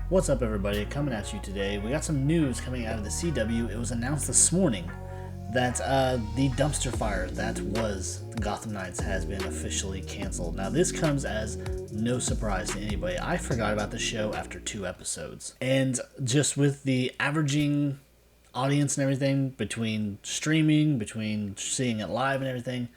What's up, everybody? Coming at you today. We got some news coming out of the CW. It was announced this morning that the dumpster fire that was Gotham Knights has been officially canceled. Now, this comes as no surprise to anybody. I forgot about the show after 2 episodes. And just with the averaging audience and everything, between streaming, between seeing it live and everything,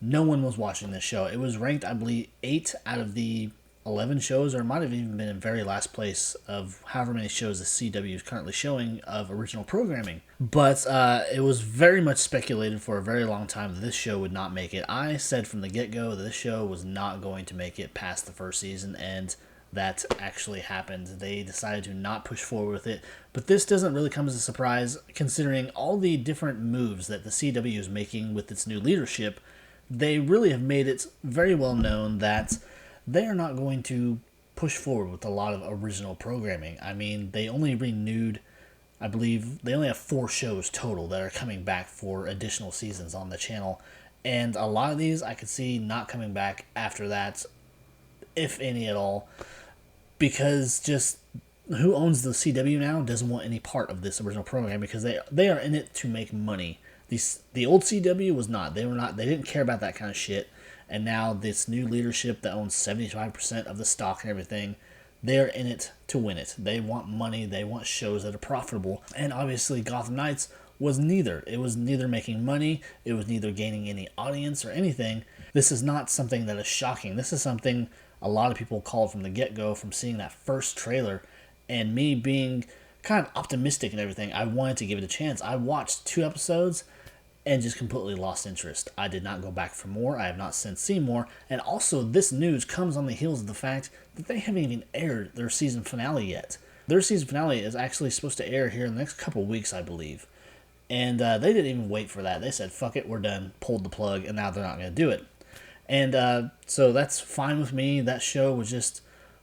no one was watching this show. It was ranked, I believe, 8 out of the 11 shows, or it might have even been in very last place of however many shows the CW is currently showing of original programming. But it was very much speculated for a very long time that this show would not make it. I said from the get-go that this show was not going to make it past the first season, and that actually happened. They decided to not push forward with it, but this doesn't really come as a surprise considering all the different moves that the CW is making with its new leadership. They really have made it very well known that they are not going to push forward with a lot of original programming. I mean, they only renewed, I believe, they only have 4 shows total that are coming back for additional seasons on the channel. And a lot of these I could see not coming back after that, if any at all, because just who owns the CW now doesn't want any part of this original program because they are in it to make money. The old CW was not. They didn't care about that kind of shit. And now this new leadership that owns 75% of the stock and everything, they're in it to win it. They want money. They want shows that are profitable. And obviously Gotham Knights was neither. It was neither making money. It was neither gaining any audience or anything. This is not something that is shocking. This is something a lot of people called from the get-go from seeing that first trailer. And me being kind of optimistic and everything, I wanted to give it a chance. I watched 2 episodes and just completely lost interest. I did not go back for more. I have not since seen more. And also, this news comes on the heels of the fact that they haven't even aired their season finale yet. Their season finale is actually supposed to air here in the next couple weeks, I believe. And they didn't even wait for that. They said, fuck it, we're done, pulled the plug, and now they're not going to do it. And so that's fine with me. That show was just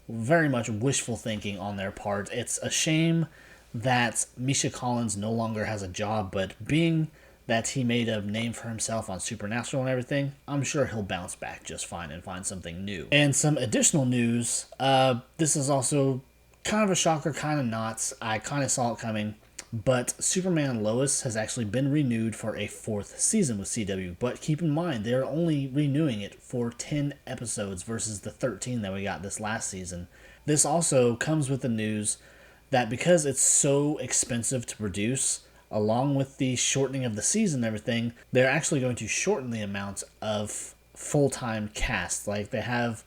very much wishful thinking on their part. It's a shame that Misha Collins no longer has a job, but being that he made a name for himself on Supernatural and everything, I'm sure he'll bounce back just fine and find something new. And some additional news, this is also kind of a shocker, kind of not. I kind of saw it coming, but Superman and Lois has actually been renewed for a 4th season with CW, but keep in mind, they're only renewing it for 10 episodes versus the 13 that we got this last season. This also comes with the news that because it's so expensive to produce, along with the shortening of the season and everything, they're actually going to shorten the amount of full-time cast. Like, they have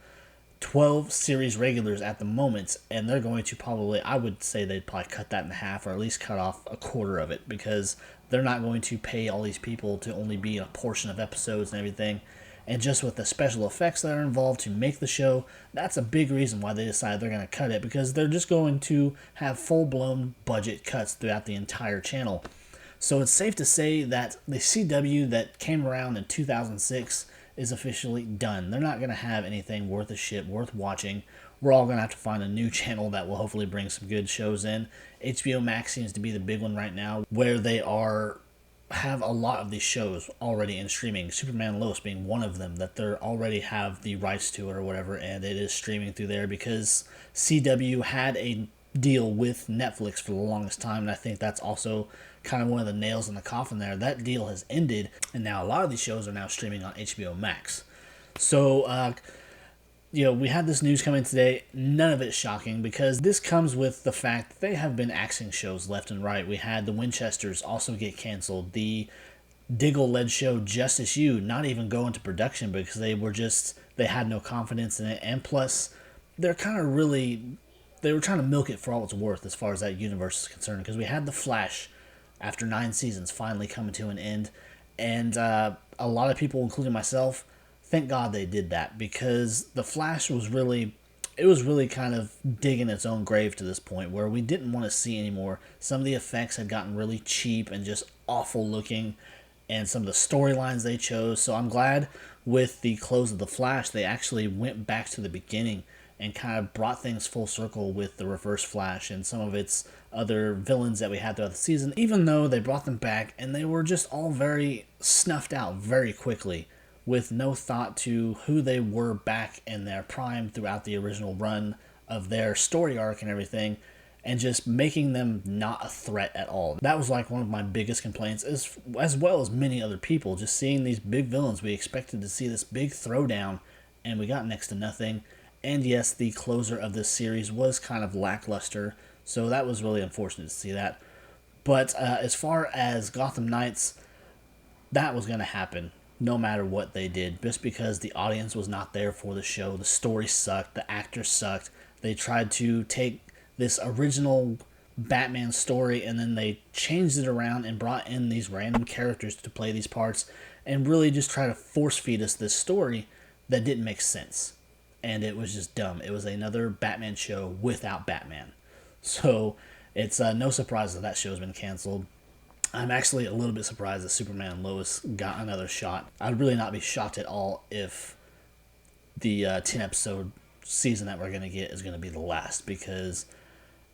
12 series regulars at the moment, and they're going to probably, I would say they'd probably cut that in half, or at least cut off a quarter of it, because they're not going to pay all these people to only be in a portion of episodes and everything. And just with the special effects that are involved to make the show, that's a big reason why they decided they're going to cut it, because they're just going to have full-blown budget cuts throughout the entire channel. So it's safe to say that the CW that came around in 2006 is officially done. They're not going to have anything worth a shit, worth watching. We're all going to have to find a new channel that will hopefully bring some good shows in. HBO Max seems to be the big one right now, where they have a lot of these shows already in streaming. Superman and Lois being one of them, that they already have the rights to it or whatever, and it is streaming through there because CW had a deal with Netflix for the longest time, and I think that's also kind of one of the nails in the coffin there. That deal has ended, and now a lot of these shows are now streaming on HBO Max. So, we had this news coming today. None of it shocking, because this comes with the fact that they have been axing shows left and right. We had the Winchesters also get canceled. The Diggle-led show Justice U not even go into production because they had no confidence in it, and plus, they were trying to milk it for all it's worth as far as that universe is concerned, because we had The Flash, after 9 seasons, finally coming to an end, and a lot of people, including myself, thank God they did that, because The Flash was really kind of digging its own grave to this point, where we didn't want to see anymore. Some of the effects had gotten really cheap and just awful looking, and some of the storylines they chose, so I'm glad with the close of The Flash, they actually went back to the beginning and kind of brought things full circle with the Reverse Flash and some of its other villains that we had throughout the season, even though they brought them back and they were just all very snuffed out very quickly, with no thought to who they were back in their prime throughout the original run of their story arc and everything. and just making them not a threat at all. That was like one of my biggest complaints, as well as many other people, just seeing these big villains. We expected to see this big throwdown, and we got next to nothing. And yes, the closer of this series was kind of lackluster, so that was really unfortunate to see that. But as far as Gotham Knights, that was going to happen no matter what they did, just because the audience was not there for the show. The story sucked, the actors sucked. They tried to take this original Batman story and then they changed it around and brought in these random characters to play these parts and really just try to force feed us this story that didn't make sense. And it was just dumb. It was another Batman show without Batman. So it's no surprise that that show's been canceled. I'm actually a little bit surprised that Superman and Lois got another shot. I'd really not be shocked at all if the 10-episode season that we're going to get is going to be the last, because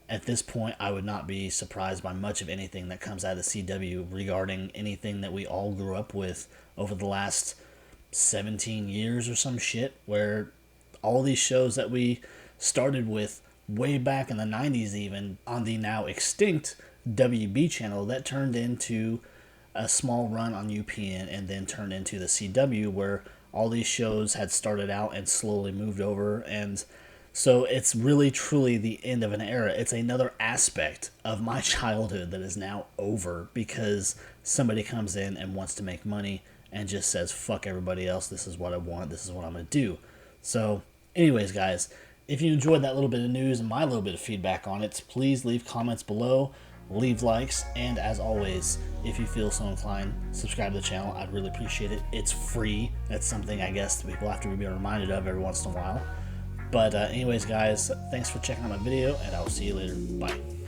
at this point I would not be surprised by much of anything that comes out of CW regarding anything that we all grew up with over the last 17 years or some shit, where all these shows that we started with way back in the 90s, even on the now extinct WB channel, that turned into a small run on UPN and then turned into the CW, where all these shows had started out and slowly moved over. And so it's really truly the end of an era. It's another aspect of my childhood that is now over because somebody comes in and wants to make money and just says, fuck everybody else, this is what I want, this is what I'm going to do. So anyways, guys, if you enjoyed that little bit of news and my little bit of feedback on it, please leave comments below, leave likes, and as always, if you feel so inclined, subscribe to the channel. I'd really appreciate it. It's free. That's something I guess people have to be reminded of every once in a while. But anyways, guys, thanks for checking out my video, and I will see you later. Bye.